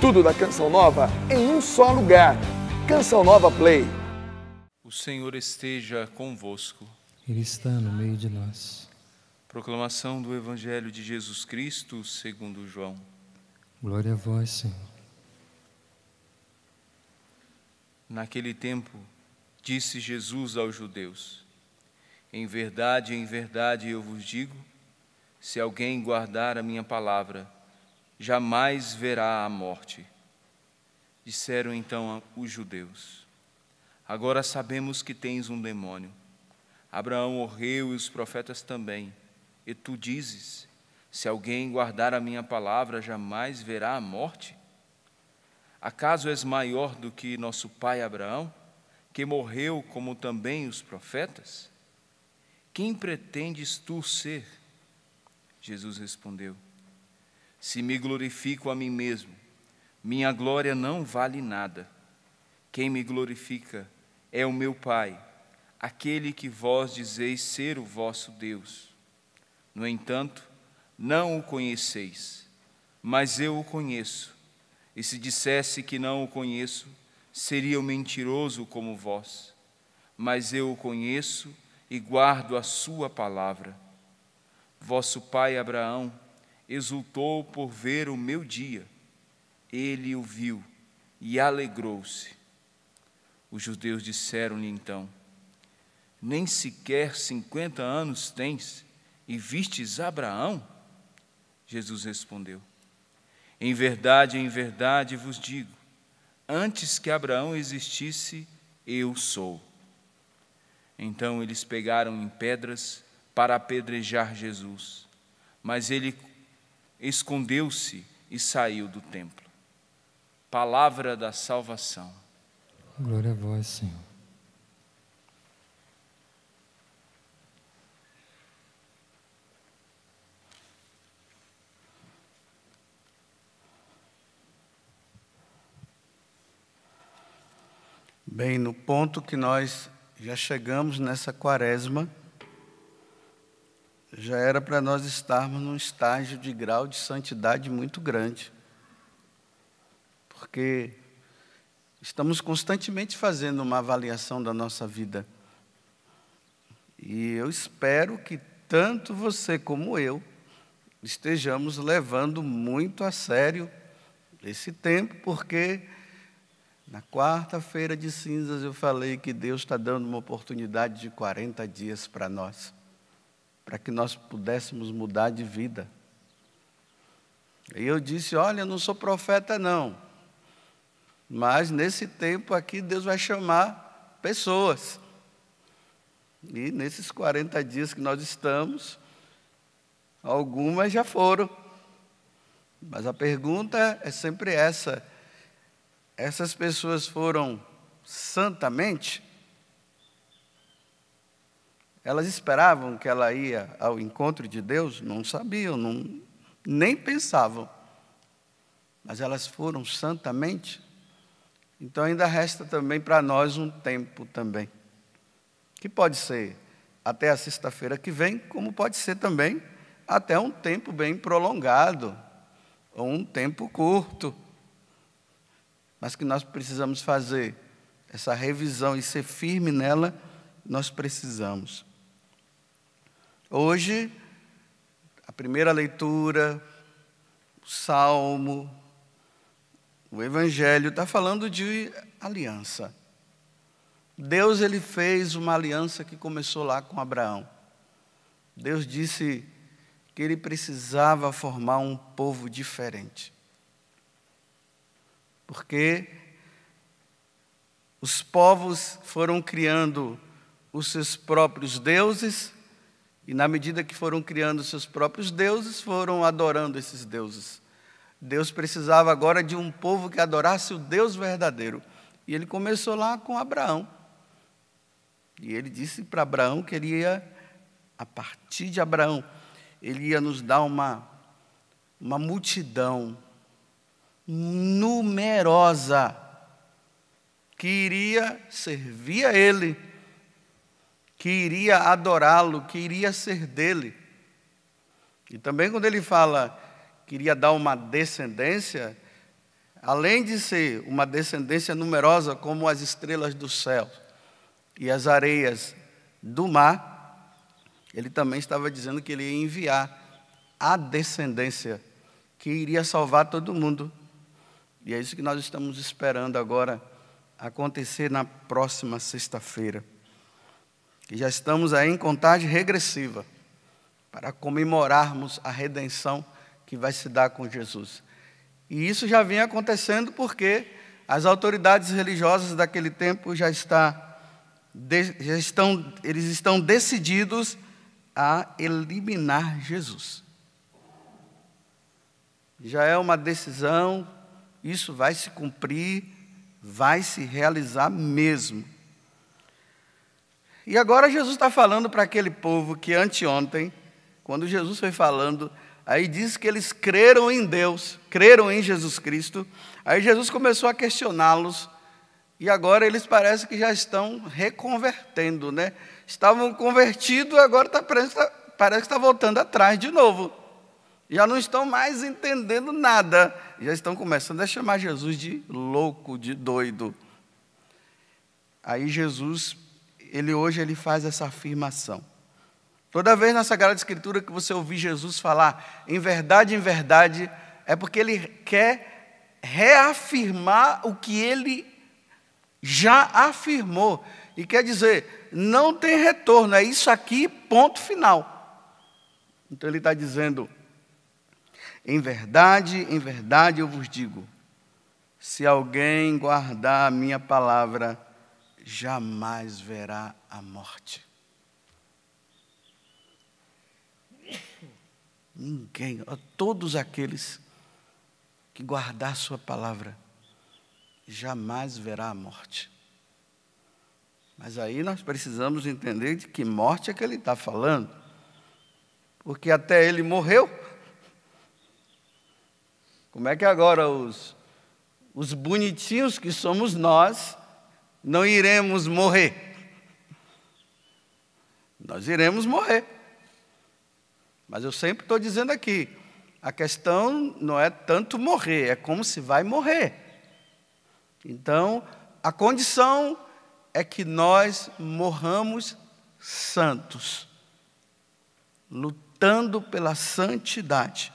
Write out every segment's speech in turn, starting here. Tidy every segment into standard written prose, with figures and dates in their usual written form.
Tudo da Canção Nova em um só lugar. Canção Nova Play. O Senhor esteja convosco. Ele está no meio de nós. Proclamação do Evangelho de Jesus Cristo segundo João. Glória a vós, Senhor. Naquele tempo, disse Jesus aos judeus: em verdade eu vos digo, se alguém guardar a minha palavra, jamais verá a morte. Disseram então os judeus: agora sabemos que tens um demônio. Abraão morreu e os profetas também. E tu dizes: se alguém guardar a minha palavra, jamais verá a morte? Acaso és maior do que nosso pai Abraão, que morreu como também os profetas? Quem pretendes tu ser? Jesus respondeu: se me glorifico a mim mesmo, minha glória não vale nada. Quem me glorifica é o meu Pai, aquele que vós dizeis ser o vosso Deus. No entanto, não o conheceis, mas eu o conheço. E se dissesse que não o conheço, seria mentiroso como vós. Mas eu o conheço e guardo a sua palavra. Vosso pai Abraão exultou por ver o meu dia. Ele o viu e alegrou-se. Os judeus disseram-lhe então: nem sequer 50 anos tens e vistes Abraão? Jesus respondeu: em verdade vos digo, antes que Abraão existisse, eu sou. Então eles pegaram em pedras para apedrejar Jesus, mas ele escondeu-se e saiu do templo. Palavra da salvação. Glória a vós, Senhor. Bem, no ponto que nós já chegamos nessa quaresma, já era para nós estarmos num estágio de grau de santidade muito grande. Porque estamos constantemente fazendo uma avaliação da nossa vida. E eu espero que tanto você como eu estejamos levando muito a sério esse tempo, porque na quarta-feira de cinzas eu falei que Deus está dando uma oportunidade de 40 dias para nós, para que nós pudéssemos mudar de vida. E eu disse: olha, eu não sou profeta não, mas nesse tempo aqui Deus vai chamar pessoas. E nesses 40 dias que nós estamos, algumas já foram. Mas a pergunta é sempre essa: essas pessoas foram santamente? Elas esperavam que ela ia ao encontro de Deus? Não sabiam, nem pensavam. Mas elas foram santamente? Então ainda resta também para nós um tempo também, que pode ser até a sexta-feira que vem, como pode ser também até um tempo bem prolongado, ou um tempo curto. Mas que nós precisamos fazer essa revisão e ser firme nela, nós precisamos. Hoje, a primeira leitura, o Salmo, o Evangelho está falando de aliança. Deus, ele fez uma aliança que começou lá com Abraão. Deus disse que ele precisava formar um povo diferente. Porque os povos foram criando os seus próprios deuses, e na medida que foram criando os seus próprios deuses, foram adorando esses deuses. Deus precisava agora de um povo que adorasse o Deus verdadeiro. E ele começou lá com Abraão. E ele disse para Abraão que ele ia, a partir de Abraão, ele ia nos dar uma multidão numerosa que iria servir a ele, que iria adorá-lo, que iria ser dele. E também quando ele fala que iria dar uma descendência, além de ser uma descendência numerosa como as estrelas do céu e as areias do mar, ele também estava dizendo que ele ia enviar a descendência que iria salvar todo mundo. E é isso que nós estamos esperando agora acontecer na próxima sexta-feira. E já estamos aí em contagem regressiva para comemorarmos a redenção que vai se dar com Jesus. E isso já vinha acontecendo porque as autoridades religiosas daquele tempo eles estão decididos a eliminar Jesus. Já é uma decisão, isso vai se cumprir, vai se realizar mesmo. E agora Jesus está falando para aquele povo que anteontem, quando Jesus foi falando, aí diz que eles creram em Deus, creram em Jesus Cristo. Aí Jesus começou a questioná-los, e agora eles parecem que já estão reconvertendo, né? Estavam convertidos, agora parece que está voltando atrás de novo. Já não estão mais entendendo nada, já estão começando a chamar Jesus de louco, de doido. Aí Jesus, hoje ele faz essa afirmação. Toda vez na Sagrada Escritura que você ouvir Jesus falar em verdade, é porque ele quer reafirmar o que ele já afirmou. E quer dizer, não tem retorno, é isso aqui, ponto final. Então ele está dizendo, em verdade eu vos digo, se alguém guardar a minha palavra, jamais verá a morte. Ninguém, todos aqueles que guardar a sua palavra, jamais verá a morte. Mas aí nós precisamos entender de que morte é que ele está falando. Porque até ele morreu. Como é que agora os bonitinhos que somos nós não iremos morrer? Nós iremos morrer. Mas eu sempre estou dizendo aqui, a questão não é tanto morrer, é como se vai morrer. Então, a condição é que nós morramos santos, lutando pela santidade.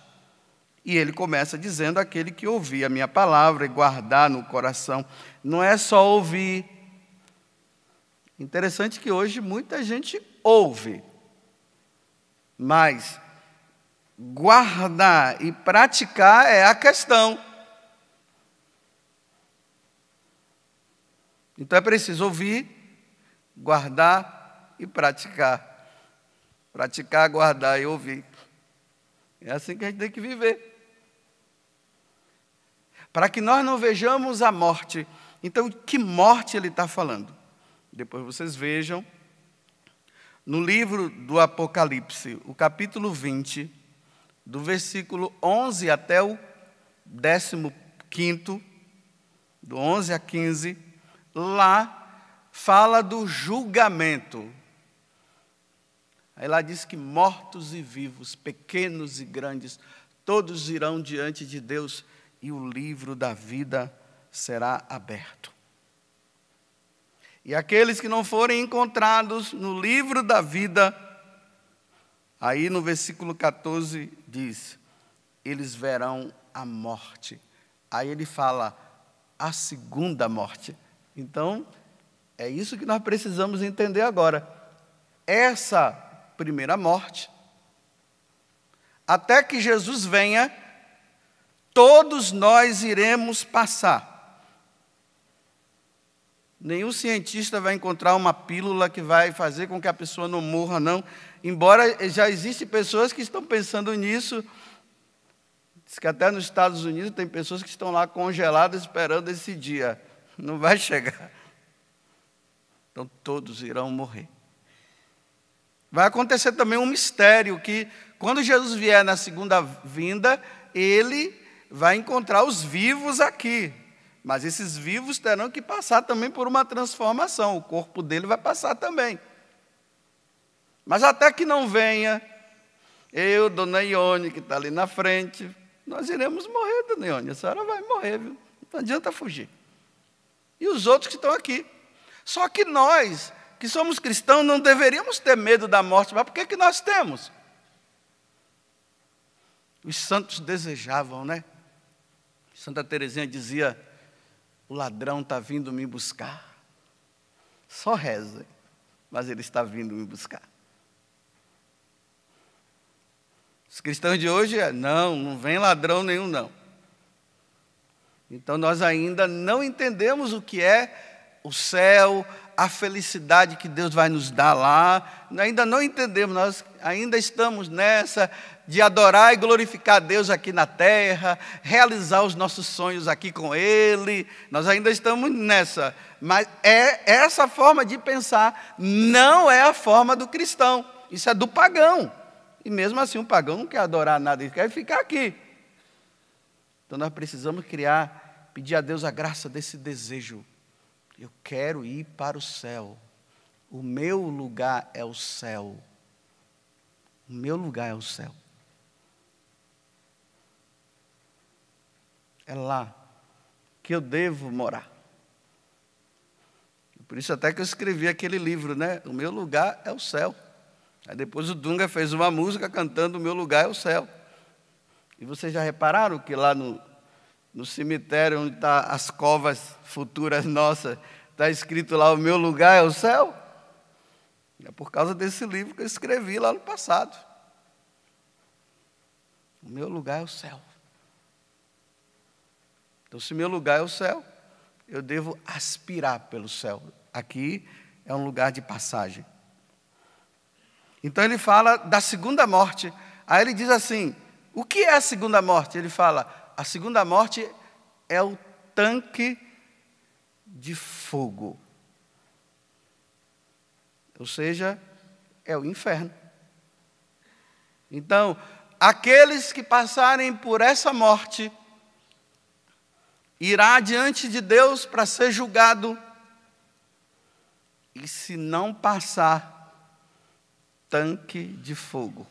E ele começa dizendo, aquele que ouvir a minha palavra e guardar no coração, não é só ouvir. Interessante que hoje muita gente ouve, mas guardar e praticar é a questão. Então é preciso ouvir, guardar e praticar. Praticar, guardar e ouvir. É assim que a gente tem que viver. Para que nós não vejamos a morte. Então, que morte ele está falando? Depois vocês vejam, no livro do Apocalipse, o capítulo 20, do versículo 11 até o 15º, do 11 a 15, lá fala do julgamento. Aí lá diz que mortos e vivos, pequenos e grandes, todos irão diante de Deus e o livro da vida será aberto. E aqueles que não forem encontrados no livro da vida, aí no versículo 14 diz, eles verão a morte. Aí ele fala, a segunda morte. Então, é isso que nós precisamos entender agora. Essa primeira morte, até que Jesus venha, todos nós iremos passar. Nenhum cientista vai encontrar uma pílula que vai fazer com que a pessoa não morra, não. Embora já existem pessoas que estão pensando nisso. Diz que até nos Estados Unidos tem pessoas que estão lá congeladas esperando esse dia. Não vai chegar. Então todos irão morrer. Vai acontecer também um mistério, que quando Jesus vier na segunda vinda, ele vai encontrar os vivos aqui. Mas esses vivos terão que passar também por uma transformação. O corpo dele vai passar também. Mas até que não venha, eu, Dona Ione, que está ali na frente, nós iremos morrer, Dona Ione. A senhora vai morrer, viu? Não adianta fugir. E os outros que estão aqui. Só que nós, que somos cristãos, não deveríamos ter medo da morte. Mas por que nós temos? Os santos desejavam, né? Santa Teresinha dizia: o ladrão está vindo me buscar. Só reza, mas ele está vindo me buscar. Os cristãos de hoje não vem ladrão nenhum, não. Então nós ainda não entendemos o que é o céu, a felicidade que Deus vai nos dar lá. Ainda não entendemos, nós ainda estamos nessa de adorar e glorificar Deus aqui na terra, realizar os nossos sonhos aqui com Ele. Nós ainda estamos nessa. Mas essa forma de pensar não é a forma do cristão. Isso é do pagão. E mesmo assim o pagão não quer adorar nada, ele quer ficar aqui. Então nós precisamos pedir a Deus a graça desse desejo. Eu quero ir para o céu. O meu lugar é o céu. O meu lugar é o céu. É lá que eu devo morar. Por isso até que eu escrevi aquele livro, né? O meu lugar é o céu. Aí depois o Dunga fez uma música cantando O Meu Lugar é o Céu. E vocês já repararam que lá no cemitério onde estão as covas futuras nossas, está escrito lá: o meu lugar é o céu? É por causa desse livro que eu escrevi lá no passado. O meu lugar é o céu. Então, se o meu lugar é o céu, eu devo aspirar pelo céu. Aqui é um lugar de passagem. Então ele fala da segunda morte. Aí ele diz assim: o que é a segunda morte? Ele fala: a segunda morte é o tanque de fogo. Ou seja, é o inferno. Então, aqueles que passarem por essa morte irá diante de Deus para ser julgado. E se não passar, tanque de fogo.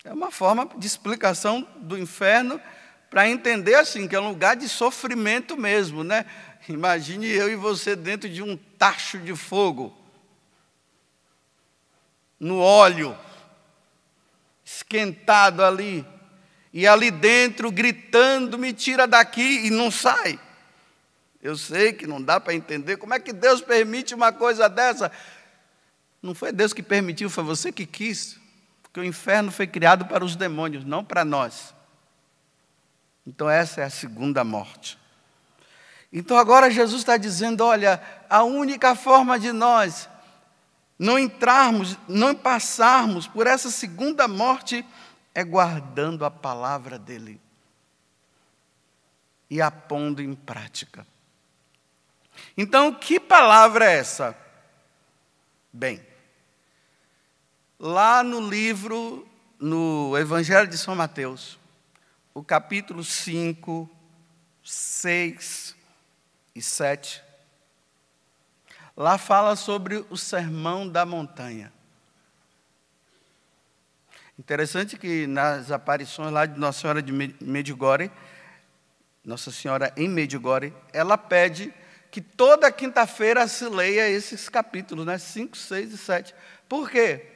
É uma forma de explicação do inferno para entender assim, que é um lugar de sofrimento mesmo, né? Imagine eu e você dentro de um tacho de fogo, no óleo, esquentado ali, e ali dentro gritando: me tira daqui, e não sai. Eu sei que não dá para entender como é que Deus permite uma coisa dessa. Não foi Deus que permitiu, foi você que quis. Porque o inferno foi criado para os demônios, não para nós. Então essa é a segunda morte. Então agora Jesus está dizendo: olha, a única forma de nós não entrarmos, não passarmos por essa segunda morte é guardando a palavra dele e a pondo em prática. Então, que palavra é essa? Bem, lá no livro, no Evangelho de São Mateus, o capítulo 5, 6 e 7, lá fala sobre o Sermão da Montanha. Interessante que nas aparições lá de Nossa Senhora de Medjugorje, Nossa Senhora em Medjugorje, ela pede que toda quinta-feira se leia esses capítulos, né? 5, 6 e 7. Por quê?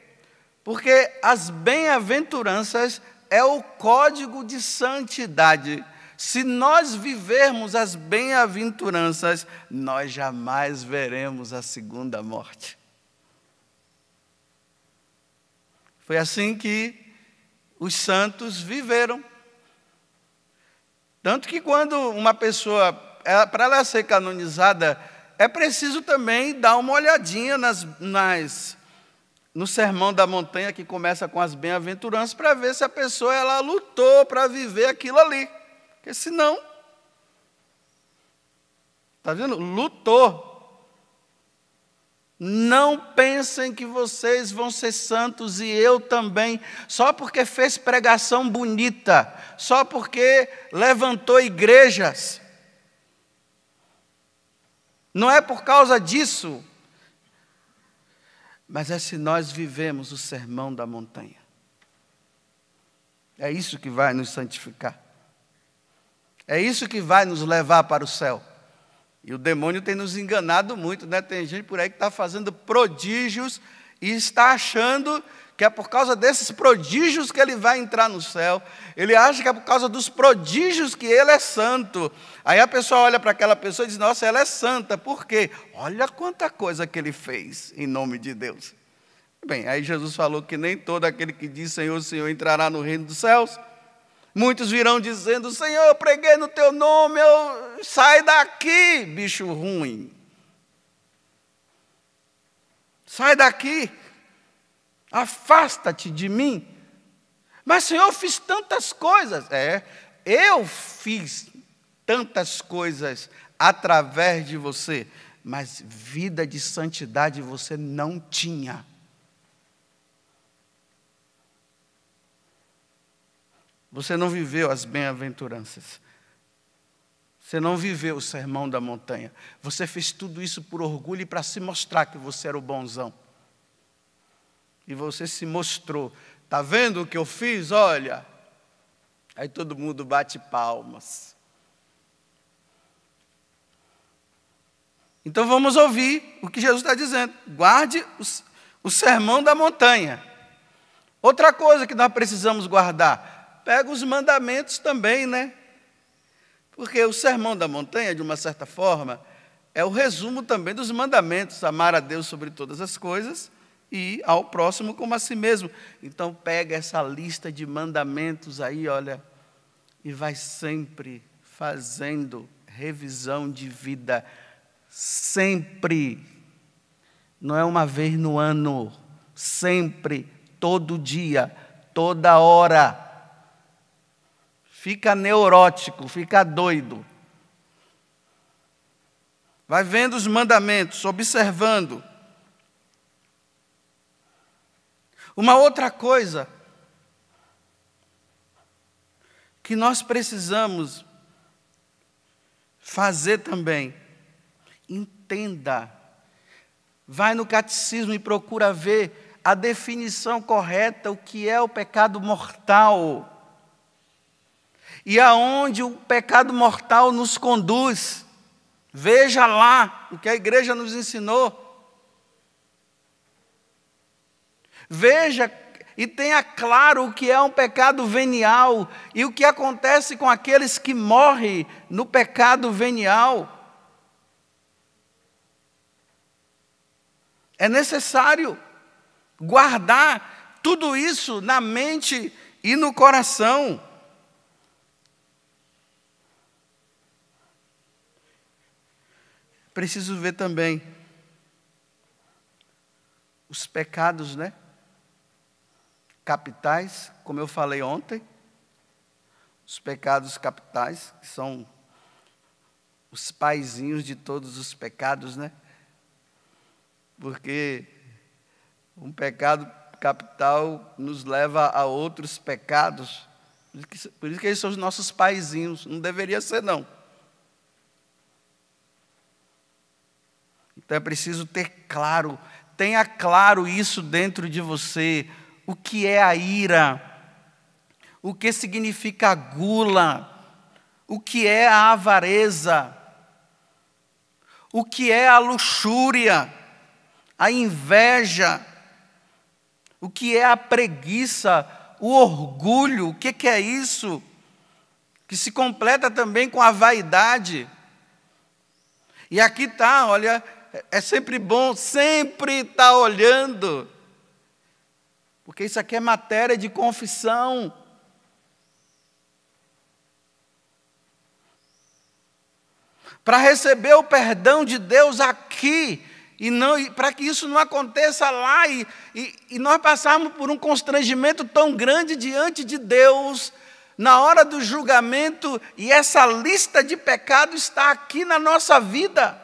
Porque as bem-aventuranças é o código de santidade. Se nós vivermos as bem-aventuranças, nós jamais veremos a segunda morte. Foi assim que os santos viveram. Tanto que quando uma pessoa, para ela ser canonizada, é preciso também dar uma olhadinha no Sermão da Montanha, que começa com as bem-aventuranças, para ver se a pessoa ela lutou para viver aquilo ali. Porque senão, está vendo? Lutou. Não pensem que vocês vão ser santos, e eu também, só porque fez pregação bonita, só porque levantou igrejas. Não é por causa disso, mas é se nós vivemos o Sermão da Montanha. É isso que vai nos santificar. É isso que vai nos levar para o céu. E o demônio tem nos enganado muito, né? Tem gente por aí que está fazendo prodígios e está achando que é por causa desses prodígios que ele vai entrar no céu. Ele acha que é por causa dos prodígios que ele é santo. Aí a pessoa olha para aquela pessoa e diz, nossa, ela é santa. Por quê? Olha quanta coisa que ele fez em nome de Deus. Bem, aí Jesus falou que nem todo aquele que diz Senhor, Senhor entrará no reino dos céus. Muitos virão dizendo, Senhor, eu preguei no teu nome, sai daqui, bicho ruim. Sai daqui, afasta-te de mim. Mas, Senhor, eu fiz tantas coisas. Eu fiz tantas coisas através de você, mas vida de santidade você não tinha. Você não viveu as bem-aventuranças. Você não viveu o sermão da montanha. Você fez tudo isso por orgulho e para se mostrar que você era o bonzão. E você se mostrou. Está vendo o que eu fiz? Olha. Aí todo mundo bate palmas. Então vamos ouvir o que Jesus está dizendo. Guarde o sermão da montanha. Outra coisa que nós precisamos guardar. Pega os mandamentos também, né? Porque o sermão da montanha, de uma certa forma, é o resumo também dos mandamentos. Amar a Deus sobre todas as coisas e ao próximo como a si mesmo. Então pega essa lista de mandamentos aí, olha, e vai sempre fazendo revisão de vida. Sempre. Não é uma vez no ano. Sempre, todo dia, toda hora. Fica neurótico, fica doido. Vai vendo os mandamentos, observando. Uma outra coisa que nós precisamos fazer também, entenda. Vai no catecismo e procura ver a definição correta, o que é o pecado mortal. E aonde o pecado mortal nos conduz. Veja lá o que a igreja nos ensinou. Veja e tenha claro o que é um pecado venial e o que acontece com aqueles que morrem no pecado venial. É necessário guardar tudo isso na mente e no coração. Preciso ver também os pecados, né? Capitais, como eu falei ontem, os pecados capitais, que são os paizinhos de todos os pecados, né? Porque um pecado capital nos leva a outros pecados, por isso que eles são os nossos paizinhos, não deveria ser não. Então é preciso ter claro, tenha claro isso dentro de você, o que é a ira, o que significa a gula, o que é a avareza, o que é a luxúria, a inveja, o que é a preguiça, o orgulho, o que é isso? Que se completa também com a vaidade. E aqui está, olha, é sempre bom, sempre estar olhando, porque isso aqui é matéria de confissão. Para receber o perdão de Deus aqui, e para que isso não aconteça lá, e nós passarmos por um constrangimento tão grande diante de Deus, na hora do julgamento, e essa lista de pecados está aqui na nossa vida.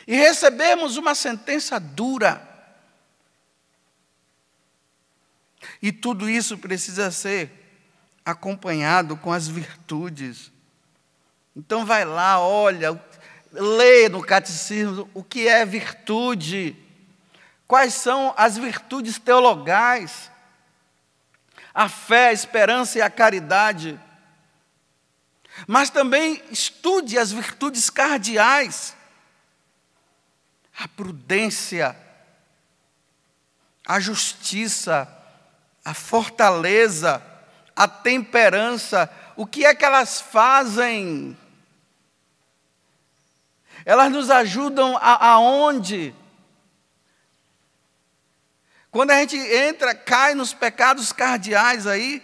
E recebemos uma sentença dura. E tudo isso precisa ser acompanhado com as virtudes. Então vai lá, olha, lê no catecismo o que é virtude. Quais são as virtudes teologais? A fé, a esperança e a caridade. Mas também estude as virtudes cardeais. A prudência, a justiça, a fortaleza, a temperança. O que é que elas fazem? Elas nos ajudam aonde? Quando a gente entra, cai nos pecados cardeais aí,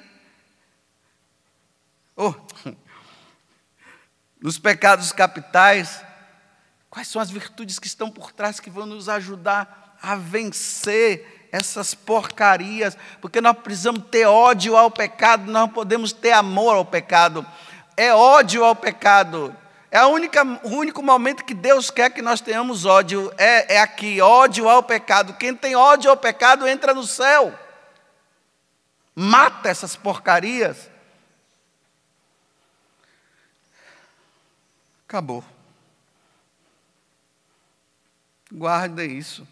nos pecados capitais, quais são as virtudes que estão por trás que vão nos ajudar a vencer essas porcarias? Porque nós precisamos ter ódio ao pecado, nós não podemos ter amor ao pecado. É ódio ao pecado. É o único momento que Deus quer que nós tenhamos ódio, é aqui, ódio ao pecado. Quem tem ódio ao pecado entra no céu. Mata essas porcarias. Acabou. Guardem isso.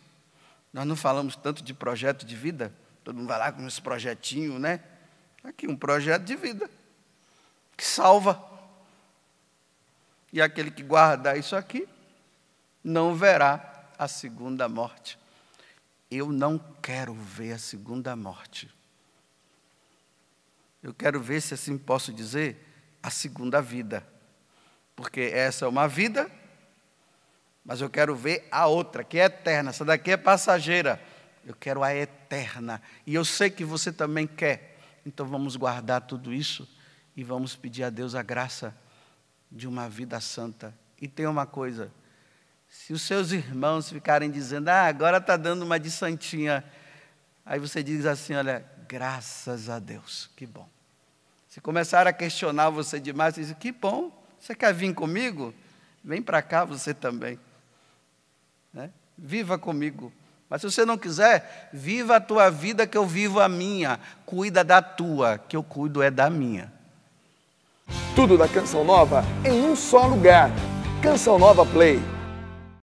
Nós não falamos tanto de projeto de vida. Todo mundo vai lá com esse projetinho, né? Aqui, um projeto de vida que salva. E aquele que guardar isso aqui, não verá a segunda morte. Eu não quero ver a segunda morte. Eu quero ver, se assim posso dizer, a segunda vida. Porque essa é uma vida, mas eu quero ver a outra, que é eterna. Essa daqui é passageira. Eu quero a eterna. E eu sei que você também quer. Então vamos guardar tudo isso e vamos pedir a Deus a graça de uma vida santa. E tem uma coisa, se os seus irmãos ficarem dizendo, agora está dando uma de santinha, aí você diz assim, olha, graças a Deus, que bom. Se começar a questionar você demais, você diz, que bom, você quer vir comigo? Vem para cá você também. Né? Viva comigo. Mas se você não quiser, viva a tua vida que eu vivo a minha. Cuida da tua, que eu cuido é da minha. Tudo da Canção Nova em um só lugar. Canção Nova Play.